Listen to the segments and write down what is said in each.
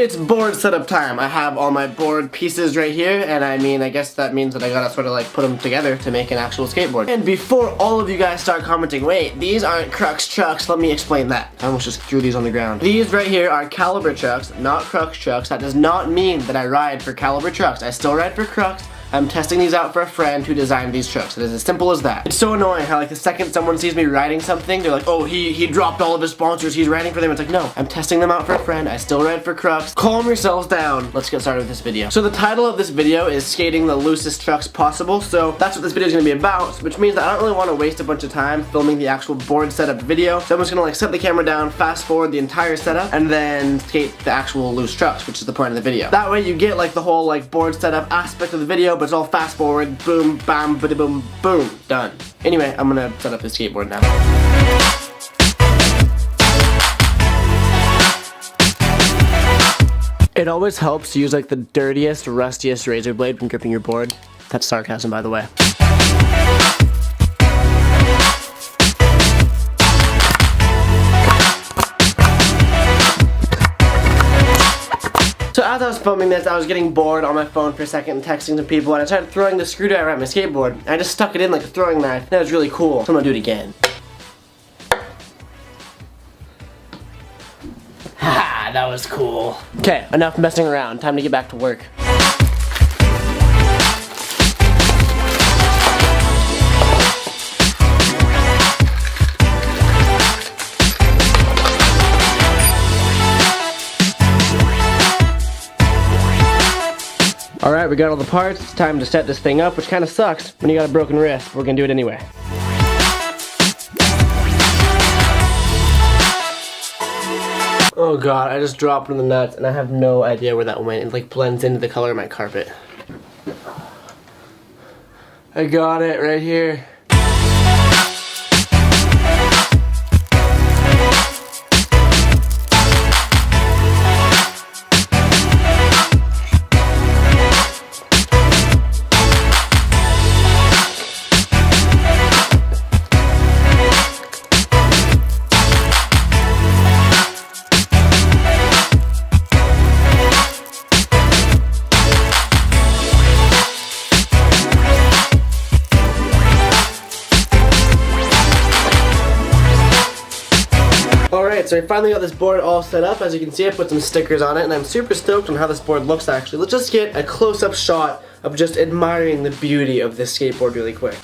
It's board setup time. I have all my board pieces right here, and I guess that means that I gotta sort of like put them together to make an actual skateboard. And before all of you guys start commenting, wait, these aren't Crux trucks, let me explain that. I almost just threw these on the ground. These right here are Caliber trucks, not Crux trucks. That does not mean that I ride for Caliber trucks. I still ride for Crux. I'm testing these out for a friend who designed these trucks. It is as simple as that. It's so annoying how like the second someone sees me riding something, they're like, oh, he dropped all of his sponsors, he's riding for them. It's like, no, I'm testing them out for a friend. I still ride for Crux. Calm yourselves down. Let's get started with this video. So the title of this video is skating the loosest trucks possible. So that's what this video is gonna be about, which means that I don't really want to waste a bunch of time filming the actual board setup video. So I'm just gonna like set the camera down, fast forward the entire setup, and then skate the actual loose trucks, which is the point of the video. That way you get like the whole like board setup aspect of the video, but it's all fast forward. Boom, bam, bada boom, boom, done. Anyway, I'm gonna set up this skateboard now. It always helps to use like the dirtiest, rustiest razor blade when gripping your board. That's sarcasm, by the way. So as I was filming this, I was getting bored on my phone for a second and texting some people, and I started throwing the screwdriver at my skateboard. And I just stuck it in like a throwing knife. That was really cool. So I'm gonna do it again. Haha, that was cool. Okay, enough messing around. Time to get back to work. Alright, we got all the parts. It's time to set this thing up, which kind of sucks when you got a broken wrist. But we're gonna do it anyway. Oh god, I just dropped one of the nuts and I have no idea where that went. It like blends into the color of my carpet. I got it right here. Alright, so I finally got this board all set up. As you can see, I put some stickers on it, and I'm super stoked on how this board looks actually. Let's just get a close-up shot of just admiring the beauty of this skateboard really quick.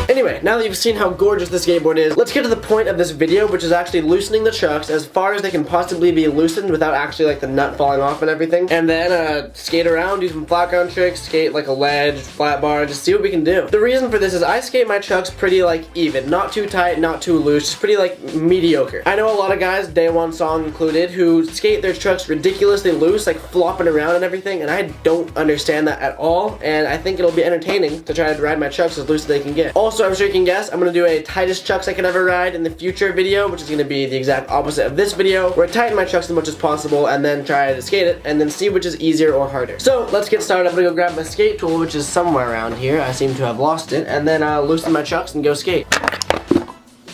Anyway, now that you've seen how gorgeous this skateboard is, let's get to the point of this video, which is actually loosening the trucks as far as they can possibly be loosened without actually like the nut falling off and everything. And then skate around, do some flat ground tricks, skate like a ledge, flat bar, just see what we can do. The reason for this is I skate my trucks pretty like even, not too tight, not too loose, just pretty like mediocre. I know a lot of guys, Day One Song included, who skate their trucks ridiculously loose, like flopping around and everything, and I don't understand that at all, and I think it'll be entertaining to try to ride my trucks as loose as they can get. Also, I'm sure you can guess, I'm gonna do a tightest trucks I can ever ride in the future video, which is gonna be the exact opposite of this video, where I tighten my trucks as much as possible and then try to skate it and then see which is easier or harder. So let's get started. I'm gonna go grab my skate tool, which is somewhere around here. I seem to have lost it, and then loosen my trucks and go skate.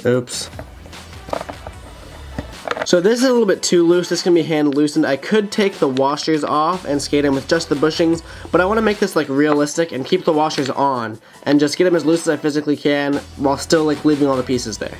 Oops. So this is a little bit too loose. This can be hand loosened. I could take the washers off and skate them with just the bushings, but I want to make this like realistic and keep the washers on and just get them as loose as I physically can while still like leaving all the pieces there.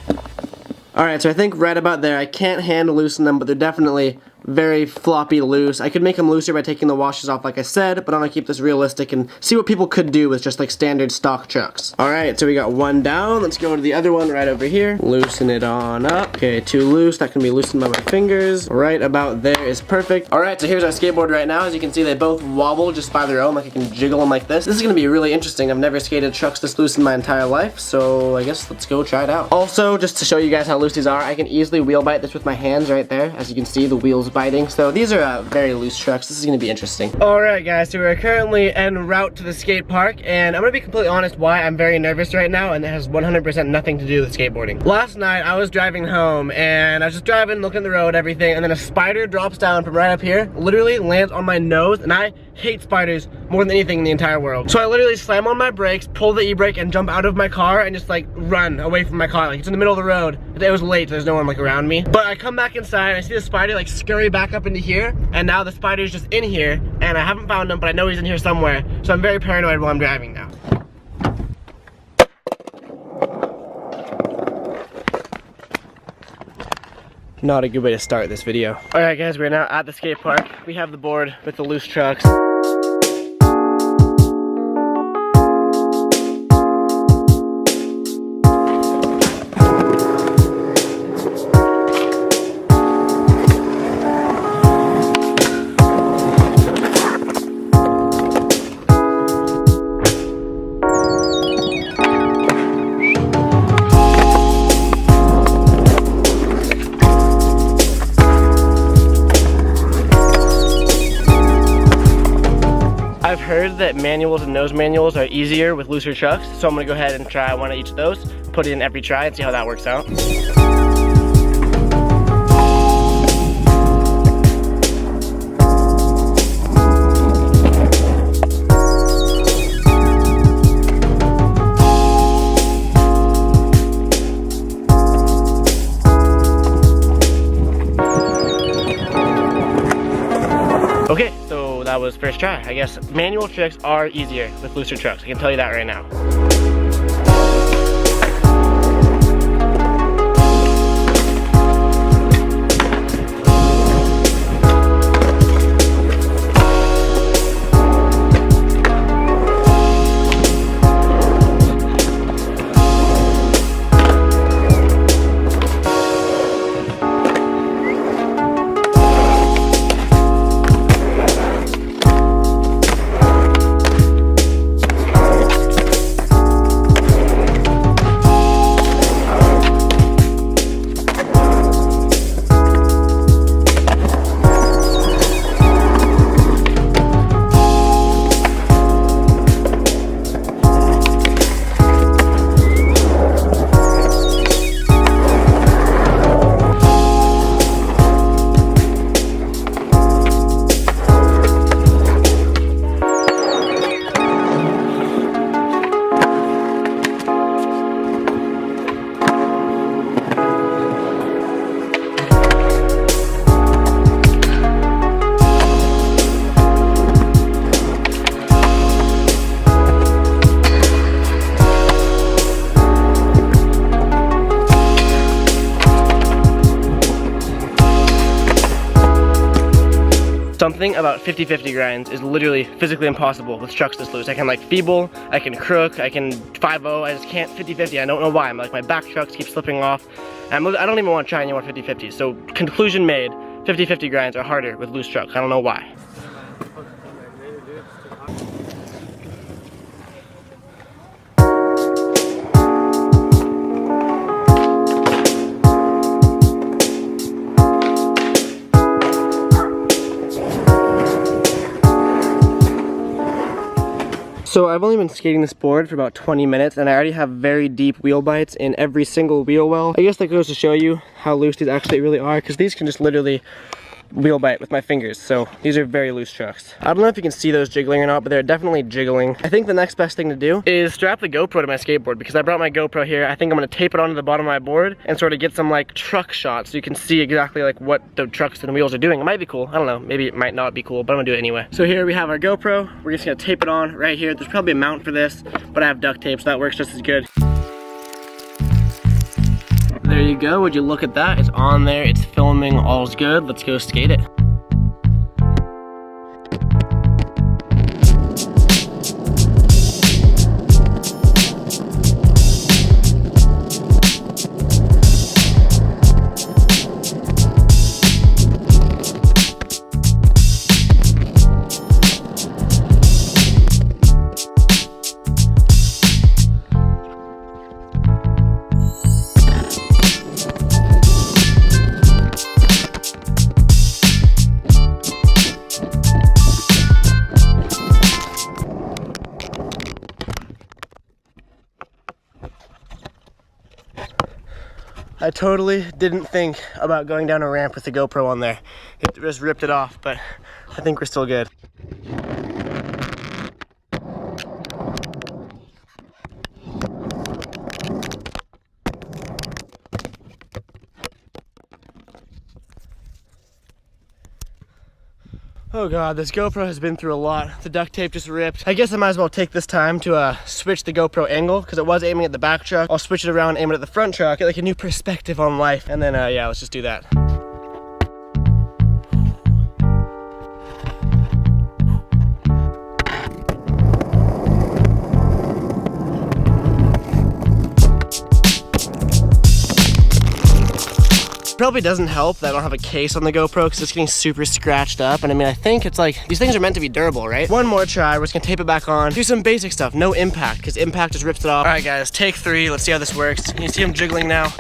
Alright, so I think right about there, I can't hand loosen them, but they're definitely very floppy loose. I could make them looser by taking the washers off like I said, but I'm gonna keep this realistic and see what people could do with just like standard stock trucks. Alright, so we got one down. Let's go to the other one right over here. Loosen it on up. Okay, too loose. That can be loosened by my fingers. Right about there is perfect. Alright, so here's our skateboard right now. As you can see, they both wobble just by their own. Like I can jiggle them like this. This is gonna be really interesting. I've never skated trucks this loose in my entire life, so I guess let's go try it out. Also, just to show you guys how loose these are, I can easily wheel bite this with my hands right there. As you can see, the wheels biting. So these are very loose trucks. This is gonna be interesting. Alright guys, so we're currently en route to the skate park, and I'm gonna be completely honest why I'm very nervous right now, and it has 100% nothing to do with skateboarding. Last night I was driving home, and I was just driving, looking at the road, everything, and then a spider drops down from right up here, literally lands on my nose, and I hate spiders more than anything in the entire world. So I literally slam on my brakes, pull the e-brake, and jump out of my car and just like run away from my car. Like it's in the middle of the road. It was late, there's no one like around me. But I come back inside and I see the spider like scurry back up into here, and now the spider's just in here, and I haven't found him, but I know he's in here somewhere. So I'm very paranoid while I'm driving now. Not a good way to start this video. Alright guys, we're now at the skate park. We have the board with the loose trucks. I've heard that manuals and nose manuals are easier with looser trucks, so I'm gonna go ahead and try one of each of those, put it in every try and see how that works out. Okay, so that was first try. I guess manual tricks are easier with looser trucks. I can tell you that right now. Something about 50-50 grinds is literally physically impossible with trucks this loose. I can like feeble, I can crook, I can 5-0, I just can't 50-50. I don't know why. I'm like, my back trucks keep slipping off. And I don't even want to try any more 50-50. So conclusion made, 50-50 grinds are harder with loose trucks. I don't know why. So I've only been skating this board for about 20 minutes and I already have very deep wheel bites in every single wheel well. I guess that goes to show you how loose these actually really are, because these can just literally wheel bite with my fingers. So these are very loose trucks. I don't know if you can see those jiggling or not, but they're definitely jiggling. I think the next best thing to do is strap the GoPro to my skateboard, because I brought my GoPro here. I think I'm gonna tape it onto the bottom of my board and sort of get some like truck shots so you can see exactly like what the trucks and wheels are doing. It might be cool, I don't know, maybe it might not be cool, but I'm gonna do it anyway. So here we have our GoPro. We're just gonna tape it on right here. There's probably a mount for this, but I have duct tape, so that works just as good. There you go, would you look at that? It's on there, it's filming, all's good. Let's go skate it. I totally didn't think about going down a ramp with the GoPro on there. It just ripped it off, but I think we're still good. Oh god, this GoPro has been through a lot. The duct tape just ripped. I guess I might as well take this time to switch the GoPro angle, because it was aiming at the back truck. I'll switch it around, aim it at the front truck, get like a new perspective on life, and then yeah, let's just do that. Probably doesn't help that I don't have a case on the GoPro because it's getting super scratched up, and I mean, I think it's like, these things are meant to be durable, right? One more try, we're just gonna tape it back on, do some basic stuff, no impact, because impact just rips it off. All right guys, take 3, let's see how this works. Can you see him jiggling now?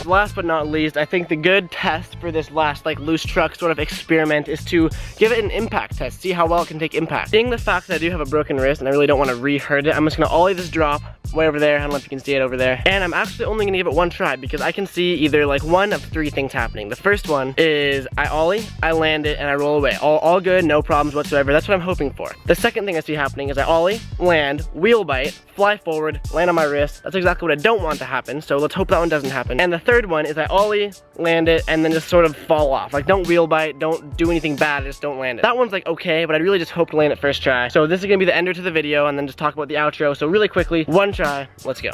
Last but not least, I think the good test for this last like loose truck sort of experiment is to give it an impact test, see how well it can take impact. Being the fact that I do have a broken wrist and I really don't want to re-hurt it, I'm just gonna ollie this drop way over there. I don't know if you can see it over there. And I'm actually only gonna give it one try because I can see either like one of 3 things happening. The first one is I ollie, I land it, and I roll away. All good, no problems whatsoever. That's what I'm hoping for. The second thing I see happening is I ollie, land, wheel bite, fly forward, land on my wrist. That's exactly what I don't want to happen, so let's hope that one doesn't happen. And the third one is I ollie, land it, and then just sort of fall off. Like, don't wheel bite, don't do anything bad, just don't land it. That one's like okay, but I really just hope to land it first try. So this is gonna be the ender to the video, and then just talk about the outro. So really quickly, one try, let's go.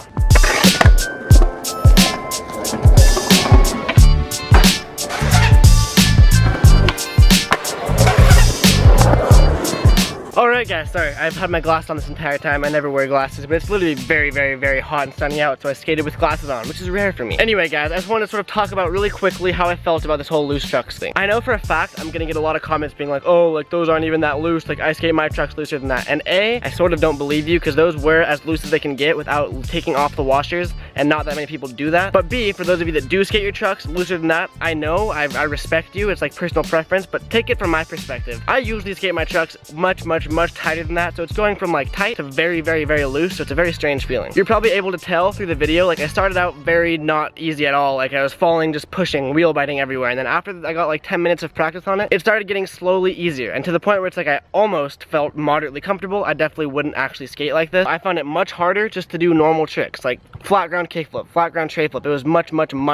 Alright guys, sorry, I've had my glasses on this entire time. I never wear glasses, but it's literally very, very, very hot and sunny out, so I skated with glasses on, which is rare for me. Anyway guys, I just want to sort of talk about really quickly how I felt about this whole loose trucks thing. I know for a fact I'm gonna get a lot of comments being like, oh, like those aren't even that loose, like I skate my trucks looser than that. And A, I sort of don't believe you, because those were as loose as they can get without taking off the washers, and not that many people do that. But B, for those of you that do skate your trucks looser than that, I know, I respect you, it's like personal preference, but take it from my perspective. I usually skate my trucks much tighter than that, so it's going from like tight to very, very, very loose, so it's a very strange feeling. You're probably able to tell through the video, like I started out very not easy at all, like I was falling, just pushing, wheel biting everywhere, and then after I got like 10 minutes of practice on it, it started getting slowly easier, and to the point where it's like I almost felt moderately comfortable. I definitely wouldn't actually skate like this. I found it much harder just to do normal tricks, like flat ground kickflip, flat ground tray flip. It was much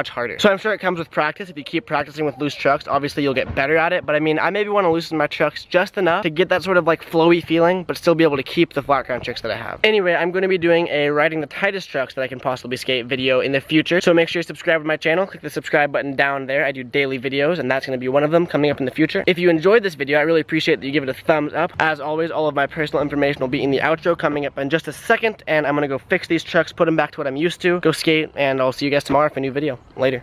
harder. So I'm sure it comes with practice. If you keep practicing with loose trucks, obviously you'll get better at it, but I mean, I maybe want to loosen my trucks just enough to get that sort of like flowy feeling, but still be able to keep the flat ground tricks that I have. Anyway, I'm going to be doing a riding the tightest trucks that I can possibly skate video in the future, so make sure you subscribe to my channel. Click the subscribe button down there. I do daily videos, and that's going to be one of them coming up in the future. If you enjoyed this video, I really appreciate that you give it a thumbs up. As always, all of my personal information will be in the outro coming up in just a second, and I'm going to go fix these trucks, put them back to what I'm used to, go skate, and I'll see you guys tomorrow for a new video. Later.